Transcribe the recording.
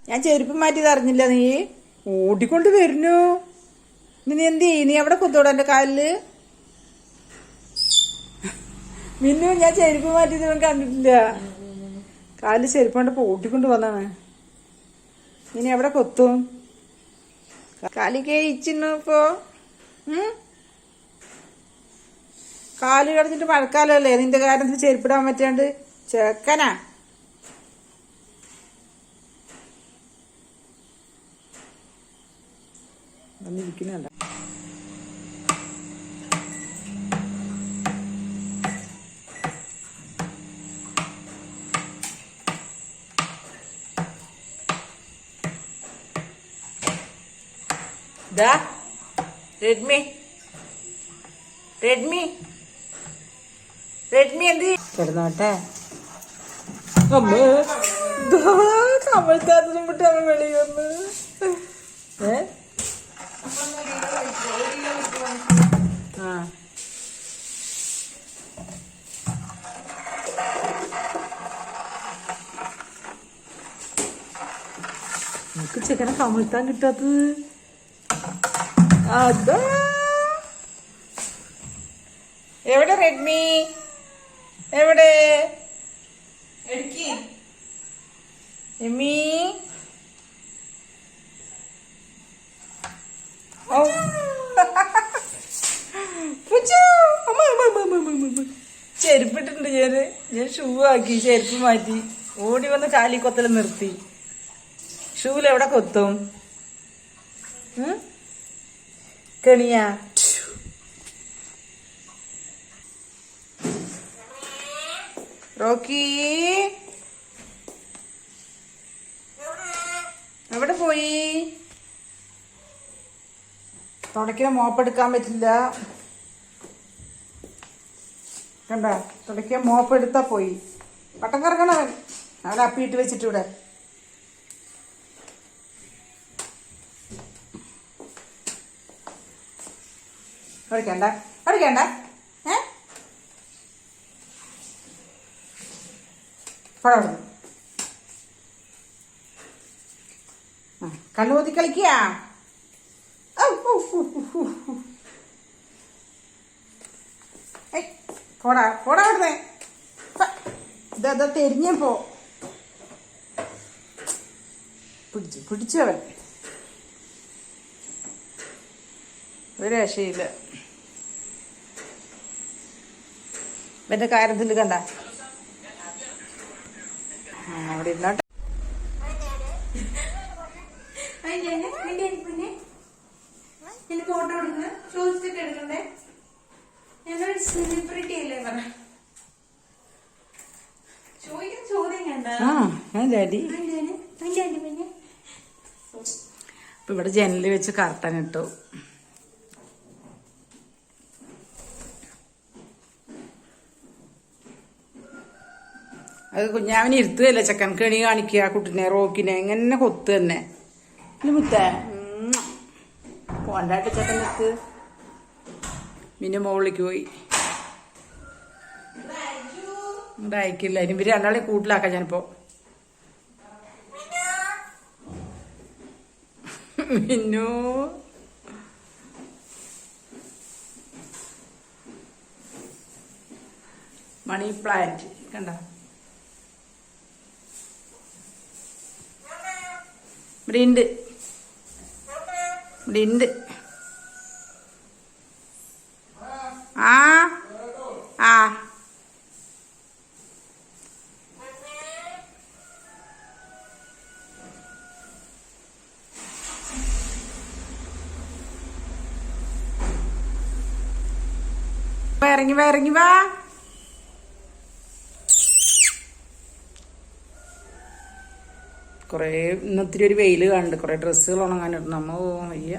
ഞാൻ ചെരുപ്പ് മാറ്റിയത് അറിഞ്ഞില്ല. നീ ഓടിക്കൊണ്ട് വരുന്നു. നീ എന്ത് ചെയ്യും? നീ എവിടെ കുത്തോടെ എന്റെ കാലില്? മിന്നു, ഞാൻ ചെരുപ്പ് മാറ്റിയത് ഇവൻ കണ്ടിട്ടില്ല. കാലിൽ ചെരുപ്പ് കൊണ്ട് ഓടിക്കൊണ്ട് വന്നാണ്. ഇനി എവിടെ കൊത്തും? കാലി കേയിച്ചിന്നു ഇപ്പോ. കാല് കിടന്നിട്ട് മഴക്കാലല്ലേ, നിന്റെ കാര്യത്തിൽ ചെരുപ്പിടാൻ പറ്റാണ്ട് ചെക്കനാ. വന്നിരിക്കുന്നുണ്ട്. റെഡ്മി റെഡ്മി റെഡ്മി എന്ത് കിടന്നോട്ടെ. കമഴ്ത്താത്തതും വിട്ട് അവൻ വെളി വന്ന്. നമുക്ക് ചെക്കനെ കമഴ്ത്താൻ കിട്ടാത്തത് അതാ. എവിടെ റെഡ്മി? എവിടെ എമ്മീ? ചെരുപ്പിട്ടിട്ടുണ്ട് ഞാൻ ഷൂ ആക്കി ചെരുപ്പ് മാറ്റി ഓടി വന്ന് കാലി കൊത്തൽ നിർത്തി. ഷൂലെവിടെ കൊത്തും? കണിയാ റോക്കി എവിടെ പോയി? തുടയ്ക്കാൻ മോപ്പെടുക്കാൻ പറ്റില്ല. കണ്ട, തുടയ്ക്കാൻ മോപ്പെടുത്താ പോയി. പട്ടം കറങ്ങണവൻ. അവൻ അപ്പിയിട്ട് വെച്ചിട്ട് ഇവിടെ. കളിക്കണ്ട കളിക്കണ്ട. കണ്ണൂതി കളിക്കുക. പോടാ പോടാ അവിടുന്ന്. ഇതാ തെരിഞ്ഞപ്പോ പിടിച്ചവൻ. ഒരു രക്ഷയില്ല. ഇവന്റെ കാര്യത്തിൽ കണ്ട അവിടെ ഇരുന്നോട്ടെ. ഫോട്ടോ എടുക്കുന്ന ചോദിച്ചിട്ട് എടുക്കണ്ടേ? ഞാനൊരു സെലിബ്രിറ്റി അല്ലേ പറ. ചോദിക്കാൻ ചോദ്യം കണ്ട. ഇപ്പൊ ഇവിടെ ജനലിൽ വെച്ച് കർട്ടൻ ഇട്ടു. അത് കുഞ്ഞാവിനെ ഇരുത്തുകയല്ല, ചെക്കൻ കെണി കാണിക്കുക കുട്ടിനെ റോക്കിനെ എങ്ങനെ കൊത്തു തന്നെ. മുത്തേ പോണ്ടായിട്ട് ചെക്കൻ എത്ത്. പിന്നെ മുകളിലേക്ക് പോയി. ഇവിടെ അയക്കില്ല. ഇനി ഇവര് രണ്ടാളെ കൂട്ടിലാക്കാം ഞാനിപ്പോ. മിന്നു മണി പ്ലാന്റ് കണ്ട. ഇവിടെ ഉണ്ട്, ഇവിടെ ഉണ്ട്. ആ ആ ഇറങ്ങി വാ ഇറങ്ങി വാ. കുറേ ഇന്നത്തിരി ഒരു വെയിൽ കാണുന്നുണ്ട്. കുറേ ഡ്രസ്സുകൾ ഉണങ്ങാനിടണം. നമ്മ വയ്യ.